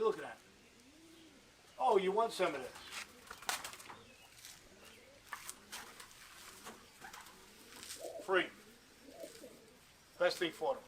you looking at? Oh, you want some of this? Free. Best thing for them.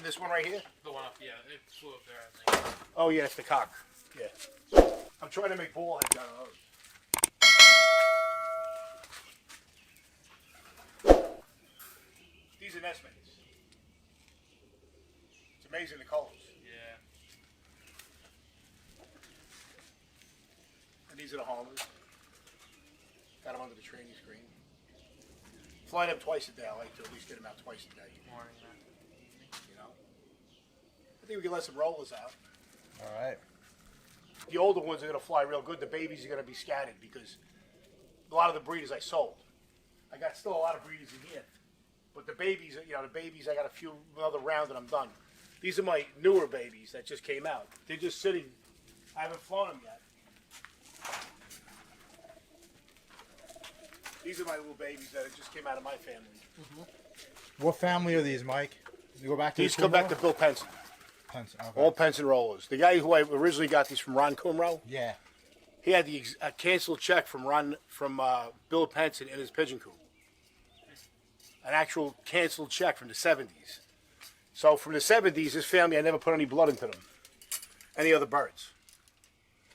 This one right here? The one up, yeah, it flew up there, I think. Oh yeah, it's the cock. Yeah. I'm trying to make ball heads out of those. These are nest mates. It's amazing the colors. Yeah. And these are the homers. Got them under the training screen. Fly them twice a day. I like to at least get them out twice a day. Morning, man. I think we can let some rollers out. All right. The older ones are going to fly real good. The babies are going to be scattered because a lot of the breeders I sold. I got still a lot of breeders in here. But the babies, I got a few another round and I'm done. These are my newer babies that just came out. They're just sitting. I haven't flown them yet. These are my little babies that just came out of my family. Mm-hmm. What family are these, Mike? You go back to these come back to Bill Penson. Okay. All Penson Rollers. The guy who I originally got these from, Ron Kumro. Yeah. He had a canceled check from Bill Penson in his pigeon coop. An actual canceled check from the 70s. So from the 70s, this family, I never put any blood into them. Any other birds.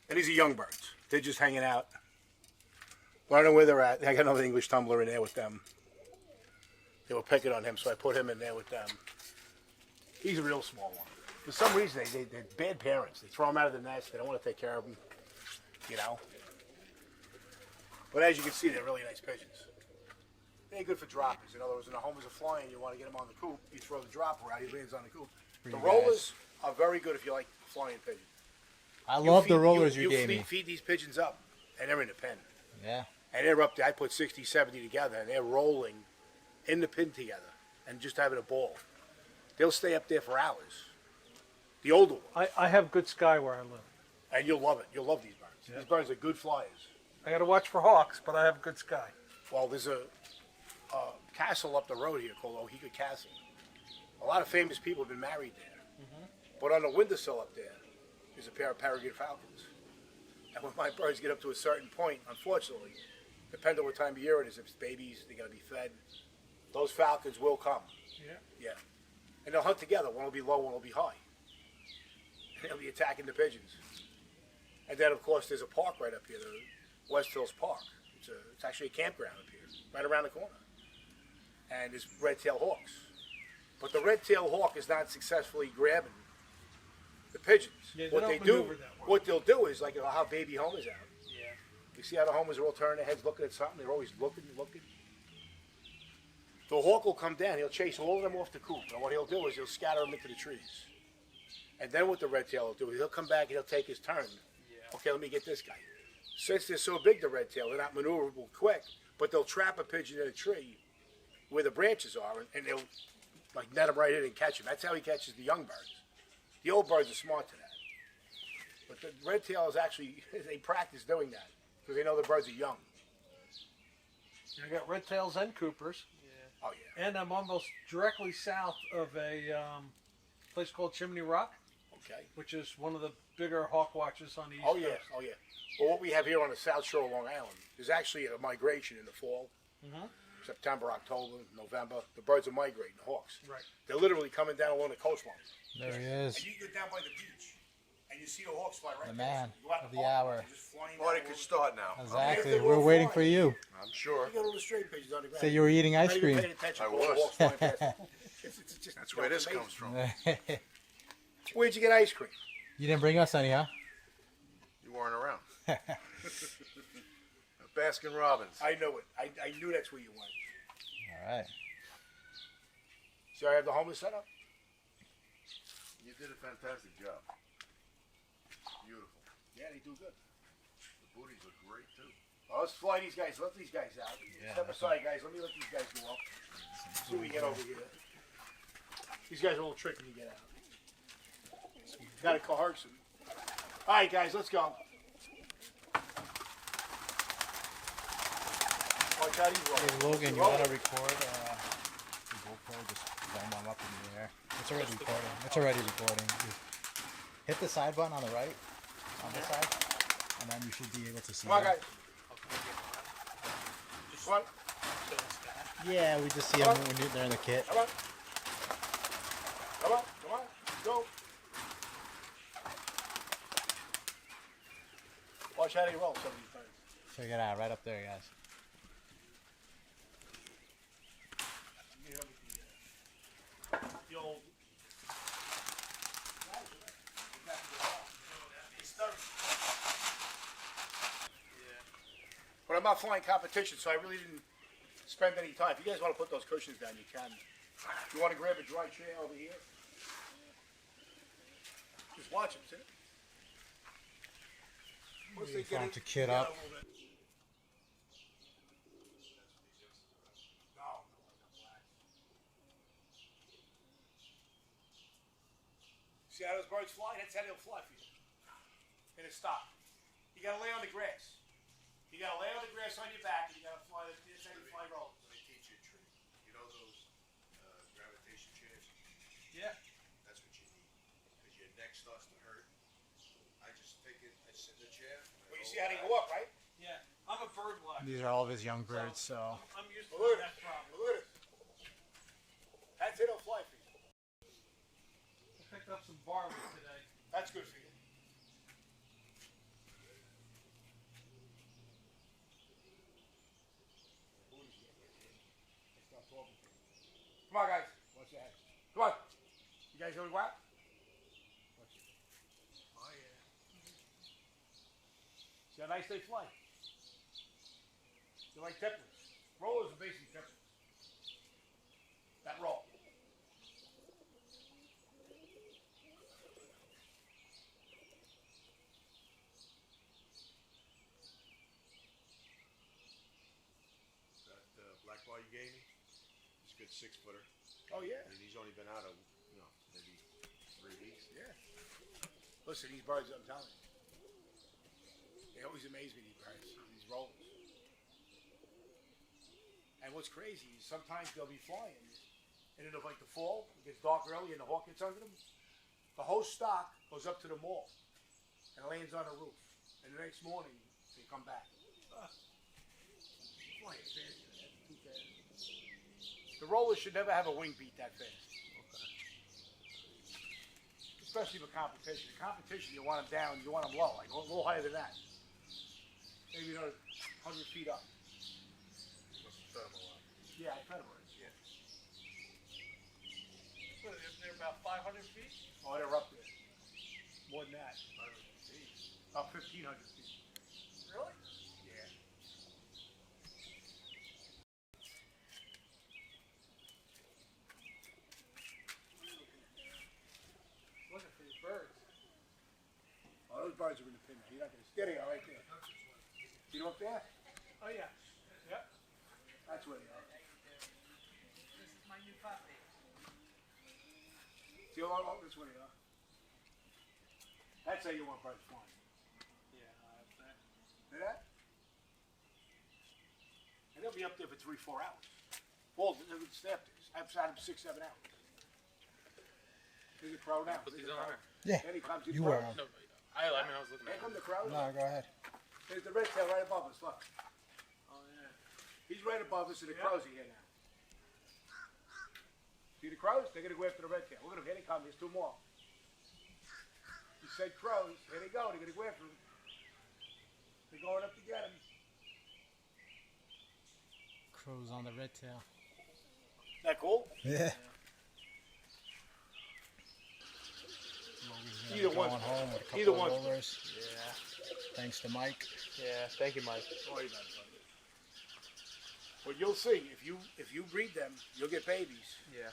And these are young birds. They're just hanging out. Learning where they're at. I got another English tumbler in there with them. They were picking on him, so I put him in there with them. He's a real small one. For some reason, they're bad parents. They throw them out of the nest. They don't want to take care of them, But as you can see, they're really nice pigeons. They're good for droppers. In other words, when the homers are flying, you want to get them on the coop. You throw the dropper out, he lands on the coop. The rollers are very good if you like flying pigeons. I love the rollers you gave me. You feed these pigeons up, and they're in the pen. Yeah. And they're up there. I put 60, 70 together, and they're rolling in the pen together and just having a ball. They'll stay up there for hours. The older ones. I have good sky where I live. And you'll love it. You'll love these birds. Yeah. These birds are good flyers. I got to watch for hawks, but I have good sky. Well, there's a castle up the road here called Ohiga Castle. A lot of famous people have been married there. Mm-hmm. But on the windowsill up there is a pair of peregrine falcons. And when my birds get up to a certain point, unfortunately, depending on what time of year it is, if it's babies, they got to be fed. Those falcons will come. Yeah. Yeah. And they'll hunt together. One will be low, one will be high. And they'll be attacking the pigeons. And then, of course, there's a park right up here, the West Hills Park. It's actually a campground up here, right around the corner. And there's red-tailed hawks. But the red-tailed hawk is not successfully grabbing the pigeons. Yeah, what they'll do is, like how baby homers out. Yeah. You see how the homers are all turning their heads looking at something? They're always looking. The hawk will come down. He'll chase all of them off the coop. And what he'll do is he'll scatter them into the trees. And then what the red-tail will do is he'll come back and he'll take his turn. Yeah. Okay, let me get this guy. Since they're so big, the red-tail, they're not maneuverable quick, but they'll trap a pigeon in a tree where the branches are, and they'll like net him right in and catch him. That's how he catches the young birds. The old birds are smart to that. But the red-tail is actually, they practice doing that because they know the birds are young. I got red tails and coopers. Yeah. Oh, yeah. And I'm almost directly south of a place called Chimney Rock. Okay. Which is one of the bigger hawk watches on the East Coast. Oh, yeah. Well, what we have here on the South Shore of Long Island is actually a migration in the fall. Mm-hmm. There's September, October, November, the birds are migrating, the hawks. Right. They're literally coming down along the coastline. There he is. And you go down by the beach, and you see the hawks fly right The there. man You go out of in the park, hour. they're just flying down Party along could the- start now. Exactly. they're We're all waiting flying. for you. I'm sure. You got all the straight pigeons on the ground. Say you were eating ice Not even cream. paying attention I to all the was. hawks flying past. It's just, That's you where know, this it's comes amazing. from. Where'd you get ice cream? You didn't bring us any, huh? You weren't around. Baskin Robbins. I know it. I knew that's where you went. All right. See how I have the homeless set up? You did a fantastic job. Beautiful. Yeah, they do good. The booties look great too. Well, let's fly these guys. Let these guys out. Step aside, guys. Let me let these guys go up. See what we get over here. These guys are a little tricky to get out. Got to coerce them. All right, guys, let's go. Watch out, he's rolling. Hey, Logan, you Roll. want to record the GoPro? Just film them up in the air. It's already recording. It's already recording. You hit the side button on the right, on this side, and then you should be able to see Come on, them. guys. Come on. Yeah, we just see them when they're in the kit. Come on. Come on. Come on. Go. Watch how they roll some of these birds. Check it out, right up there, guys. The old. But I'm not flying competition, so I really didn't spend any time. If you guys want to put those cushions down, you can. If you want to grab a dry chair over here, just watch them, see? Once they Time get to kit up. See how those birds fly? That's how they'll fly for you. And it stop. You gotta lay on the grass. You gotta lay on the grass on your back, and you gotta fly. That's how you fly roll. Let me teach you a trick. You know those gravitation chairs? Yeah. That's what you need. Because your neck starts to hurt. I just take it, I sit in the chair. Well, you see how they go up, right? Yeah. I'm a bird watcher. These are all of his young birds, so. I'm used to Look that at it. problem. Look at it. That's how they'll fly for you. I picked up some barley today. That's good for you. Come on, guys. Watch your head. Come on. You guys know what? Watch it. Oh yeah. See how nice they fly? They're like templates. Rollers are basically templates. That roll. That black bar you gave me, it's a good 6-footer. Oh, yeah. And he's only been out of, maybe 3 weeks. Yeah. Listen, these birds, I'm telling you. They always amaze me, these birds, these rollers. And what's crazy is sometimes they'll be flying, and it'll like the fall, it gets dark early, and the hawk gets under them. The whole stock goes up to the mall and lands on the roof. And the next morning, they come back. Flying fast, too fast. The rollers should never have a wing beat that fast. Especially for competition. In competition, you want them down, you want them low, like a little higher than that. Maybe another 100 feet up. Must have fed him a lot. Yeah, I fed them. Yeah. What, they're about 500 feet? Oh, they're up there. More than that. 500 feet. About 1,500 feet. Really? Yeah. Looking for your birds. Oh, those birds are in the pin. You're not going to. There they are, right there. See them up there? Oh, yeah. Yep. That's where they are. This is my new puppy. See, oh, that's where they are. That's how you want birds flying. Yeah, that's that. See that? And they'll be up there for 3-4 hours. Well, they'll stay up there. I've had them 6-7 hours. There's a crowd now. Put There's these a on crowd. Yeah, Then he comes in you front. wear 'em. No, I mean, I was looking Here at come it. the crowd. No, go ahead. There's the red tail right above us. Look. Oh, yeah. He's right above us, and the crows are here now. See the crows? They're gonna go after the red tail. Look at them. Here they come. There's two more. You said crows. Here they go. They're gonna go after them. They're going up to get him. Crows on the red tail. That cool? Yeah. Either Going one's home with a either couple of one's rollers. Yeah. Thanks to Mike. Yeah. Thank you, Mike. Sorry about it, buddy. But you'll see if you breed them, you'll get babies. Yeah.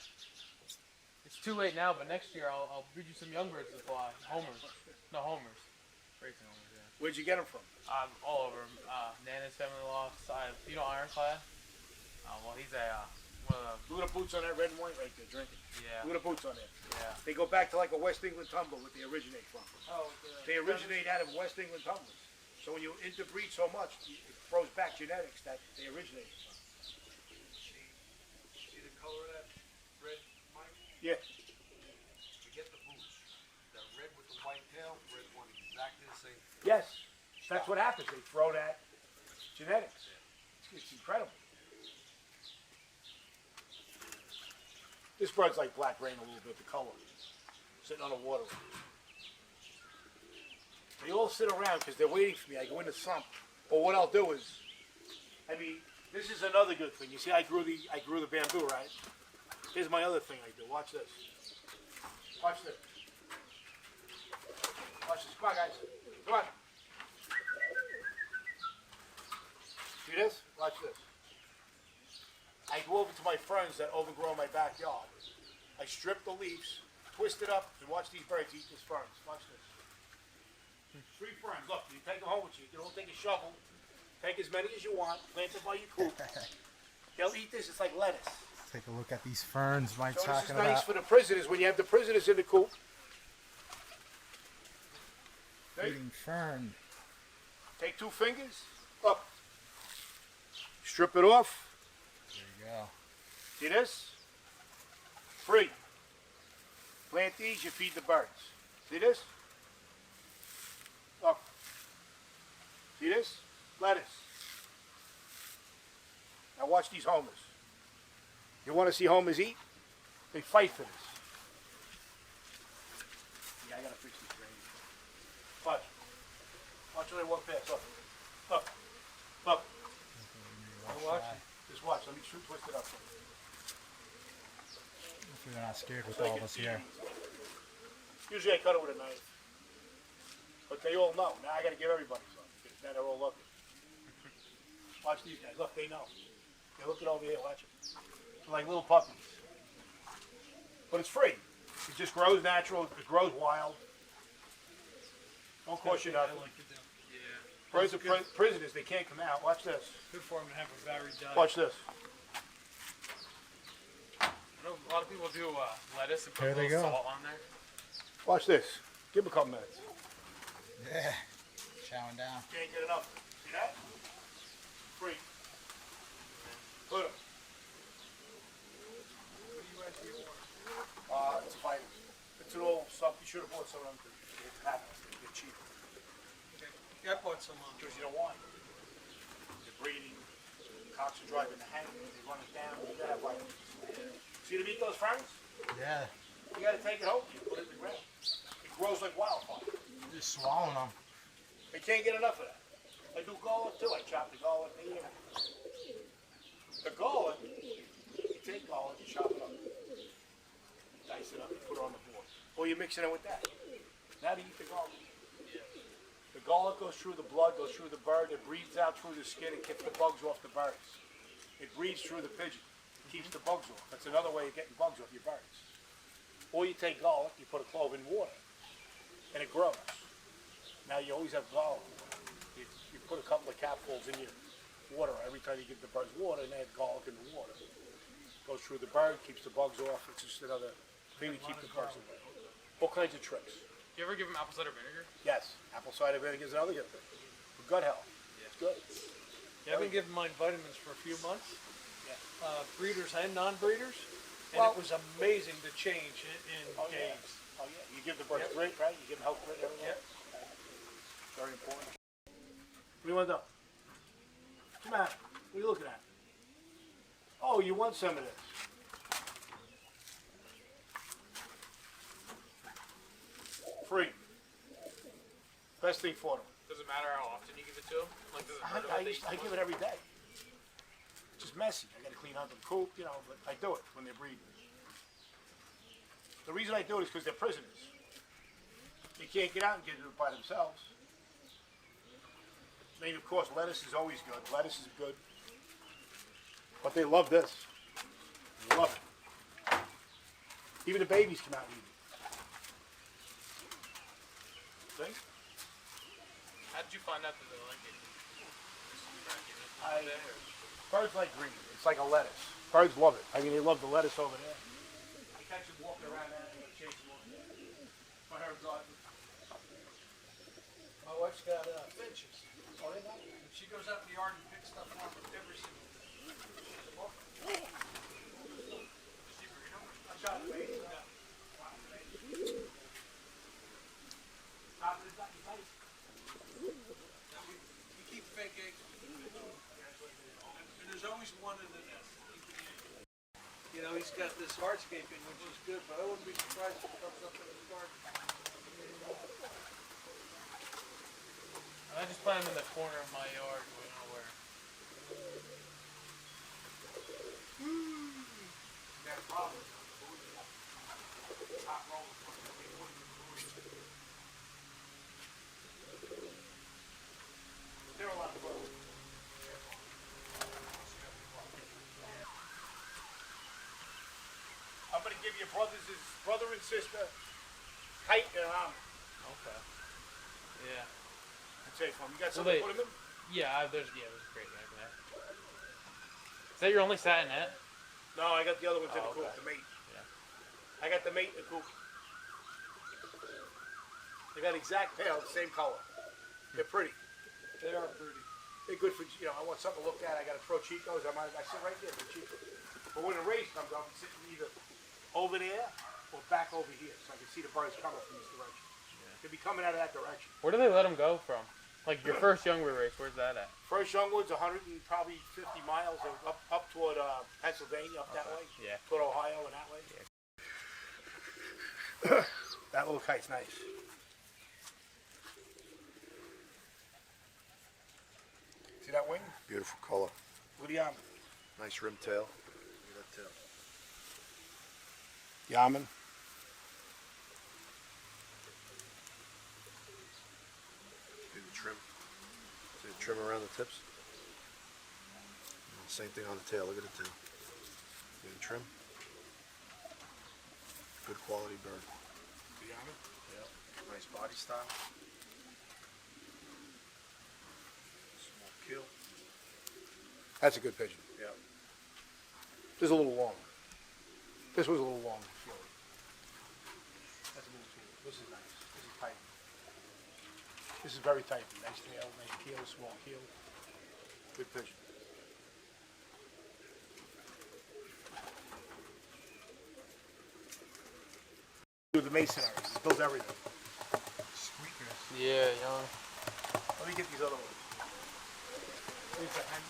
It's too late now, but next year I'll breed you some young birds to fly. Homers. No, homers. Racing homers, yeah. Where'd you get them from? All over. Nana's family loft side. You know Ironclad? Well, he's one of Look at the boots on that red and white right there, drinking. Yeah. Look at the boots on there. Yeah. They go back to like a West England tumbler, what they originate from. Oh, They originate out of West England tumblers. So when you interbreed so much, it throws back genetics that they originated from. See the color of that red, Mike? Yeah. Forget the boots. The red with the white tail, red one, exactly the same. Yes. That's what happens. They throw that genetics. It's incredible. This bird's like black rain a little bit, the color. Sitting on the water. They all sit around because they're waiting for me. I go in the sump. But what I'll do is, this is another good thing. You see, I grew the bamboo, right? Here's my other thing I do. Watch this. Watch this. Watch this. Come on, guys. Come on. See this? Watch this. I go over to my ferns that overgrow my backyard. I strip the leaves, twist it up, and watch these birds eat these ferns. Watch this. 3 ferns. Look, you take them home with you. You don't take a shovel. Take as many as you want. Plant them by your coop. They'll eat this. It's like lettuce. Take a look at these ferns Mike's So this is talking nice about. for the prisoners when you have the prisoners in the coop. Eating fern. Take 2 fingers, up. Strip it off. There you go. See this? Free. Plant these, you feed the birds. See this? Up. See this? Lettuce. Now watch these homers. You want to see homers eat? They fight for this. Yeah, I gotta fix this drainage. Watch. Watch when I walk past. Look. Look. Look. Watch. Just watch. Let me twist it up. Hopefully they're not scared with all of us here. Usually I cut it with a knife. But they all know. Now I gotta give everybody some. Because now they're all looking. Watch these guys. Look, they know. They're looking over here. Watch it. They're like little puppies. But it's free. It just grows natural. It grows wild. Don't cost you nothing. Yeah. Birds are prisoners. They can't come out. Watch this. Good for them to have a varied diet. Watch this. I know a lot of people do lettuce and put There a they little go. salt on there. Watch this. Give them a couple minutes. Yeah. Chowing down. Can't get enough. See that? Free. Put 'em. It's a fighter. It's an old stuff. You should have bought some of them to get packed. They're cheap. Yeah, I bought some on. Because you don't want it. They're breeding. Cocks are driving the hang. They run it down. You gotta have vitamins. See them eat those ferns? Yeah. You gotta take it home. You put it in the ground. It grows like wildfire. Just swallowing them. They can't get enough of that. I do garlic too. I chop the garlic. The garlic, you take garlic, you chop it up. Dice it up, you put it on the board. Or you're mixing it with that. Now to eat the garlic. The garlic goes through the blood, goes through the bird, it breathes out through the skin and keeps the bugs off the birds. It breathes through the pigeon, keeps the bugs off. That's another way of getting bugs off your birds. Or you take garlic, you put a clove in water, and it grows. Now you always have garlic. You put a couple of capfuls in your water every time you give the birds water, and add garlic in the water. Goes through the bird, keeps the bugs off. It's just another thing to keep the bugs away. All kinds of tricks. Do you ever give them apple cider vinegar? Yes, apple cider vinegar is another good thing. For gut health. It's good. Yeah, I've been giving mine vitamins for a few months. Yeah. Breeders and non-breeders. And Well- it was amazing the change in Oh, yeah. days. Oh, yeah. You give the birds Yep. grit, right? You give them health grit every day. Yep. Very important. What do you want to do? Come on. What are you looking at? Oh, you want some of this? Free. Best thing for them. Does it matter how often you give it to them? Like, does it hurt them if they eat I too give much? it every day. It's just messy. I got to clean out the coop, you know, but I do it when they're breeding. The reason I do it is because they're prisoners. They can't get out and get it by themselves. I mean, of course, lettuce is always good. Lettuce is good. But they love this. They love it. Even the babies come out and eat it. See? How did you find out that they like it? Birds like green. It's like a lettuce. Birds love it. I mean, they love the lettuce over there. I catch them walking around that and chase them over there. My her garden. My wife's got finches. Oh, they love it. She goes out in the yard and picks stuff off every single day. I shot the baby. Top of the night. We keep fake eggs. And there's always one in the nest. You know, he's got this hardscaping, which is good, but I wouldn't be surprised if it comes up in his garden. I just plant them in the corner of my yard, going nowhere. Got a problem. Top rollers. They're a lot of fun. I'm gonna give you brother and sister, kite and almond. Okay. Yeah. That's it for 'em. You got Well, something they- to put them in? Yeah, there's a great egg there. Is that your only satin net? No, I got the other ones in the Oh, coop, okay. the mate. Yeah. I got the mate in the coop. They got exact tail, the same color. They're pretty. They are pretty. They're good for, you know, I want something to look at. I got to throw Chicos. I sit right there for Chico. But when the race comes, I'll be sitting either over there or back over here so I can see the birds coming from this direction. They'll be coming out of that direction. Where do they let them go from? Like your first Youngwood race, where's that at? First Youngwood's 100 and probably 50 miles up toward Pennsylvania, up that way. Yeah. Toward Ohio and that way. That little kite's nice. See that wing? Beautiful color. Look at the almond. Nice rim tail. Look at that tail. The almond. See the trim? See the trim around the tips? Same thing on the tail. Look at the tail. See the trim? Good quality bird. The almond. Nice body style. Small kill. That's a good pigeon. Yeah. This is a little long. This was a little long. That's a little too. This is nice. This is tight. This is very tight. Nice tail, nice keel, small keel. Good pigeon. Do the masonry. It builds everything. Squeakers. Yeah, young. Let me get these other ones. Here's the hen.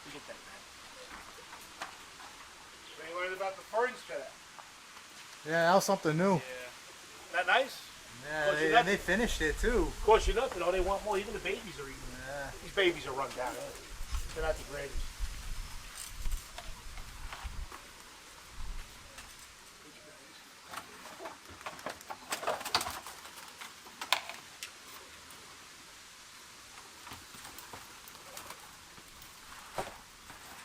You get that, man. So you learned about the ferns today. Yeah, that was something new. Yeah. That nice? Yeah, Well, see, and they finished it too. Of course, you're nothing. Oh, they want more. Even the babies are eating. Yeah. These babies are run down. They're not the greatest.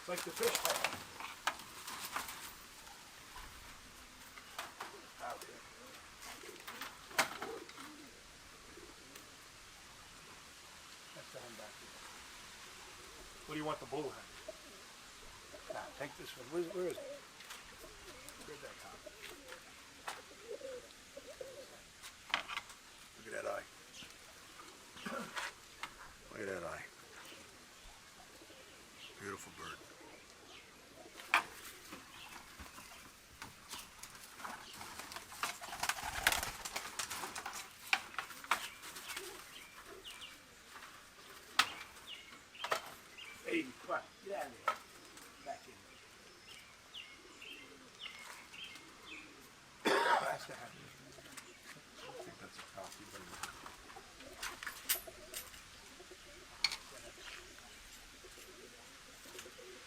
It's like the fish tank. Out there. That's the hen back there. What do you want the bull hen? Now, take this one. Where is it? Where's that top? Look at that eye. Look at that eye. Beautiful bird. baby. Come on, get out of there. Back in. That's the happy. I think that's a copy, but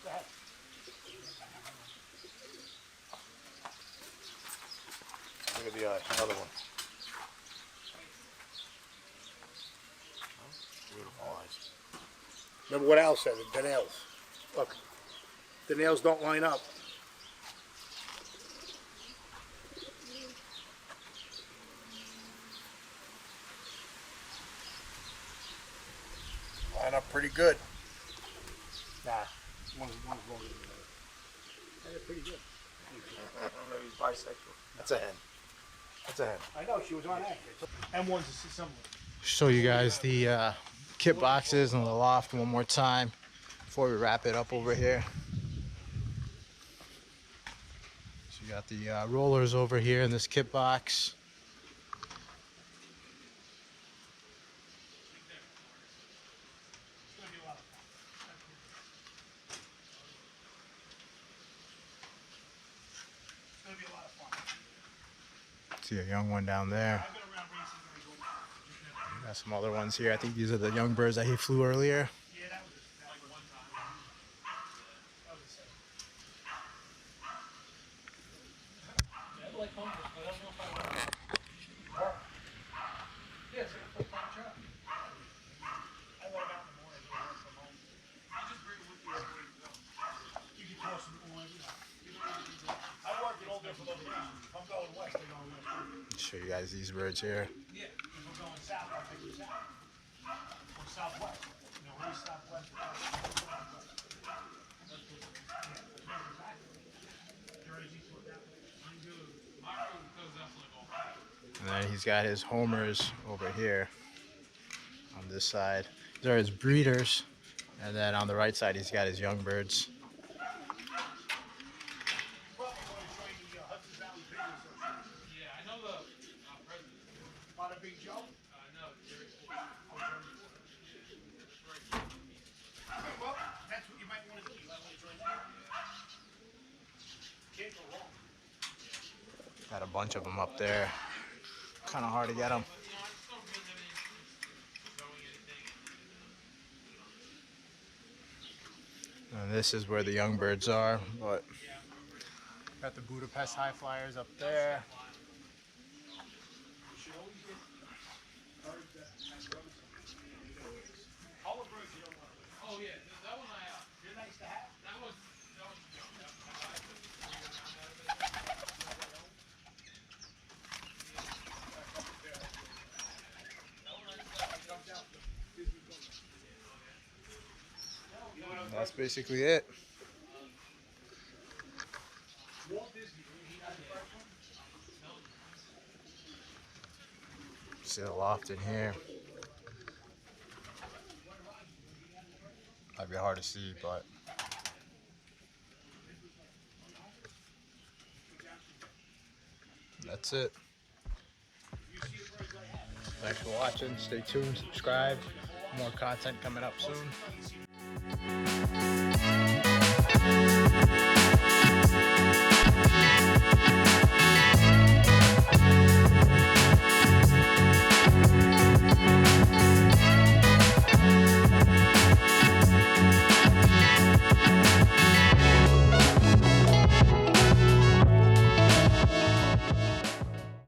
Go ahead. look at the eye, another one. Beautiful eyes. Remember what Al said, the nails. Look, the nails don't line up. Line up pretty good. Nah, one's longer than the other. They're pretty good. Maybe he's bisexual. That's a hen. That's a hen. I know, she was on that. And one's similar. Show you guys the kit boxes and the loft one more time before we wrap it up over here. So you got the rollers over here in this kit box. See a young one down there. Got some other ones here. I think these are the young birds that he flew earlier. Show you guys these birds here. And then he's got his homers over here on this side. These are his breeders. And then on the right side, he's got his young birds. Yeah, I know the president. Bada Big Joe? No, Jerry. Well, that's what you might want to do. You might want to join that. Can't go wrong. Got a bunch of them up there. Kind of hard to get them. And this is where the young birds are, but got the Budapest high flyers up there. Oh yeah, that one I They're nice to have. that was That's basically it. See the loft in here. Might be hard to see, but that's it. Thanks for watching. Stay tuned, subscribe. More content coming up soon.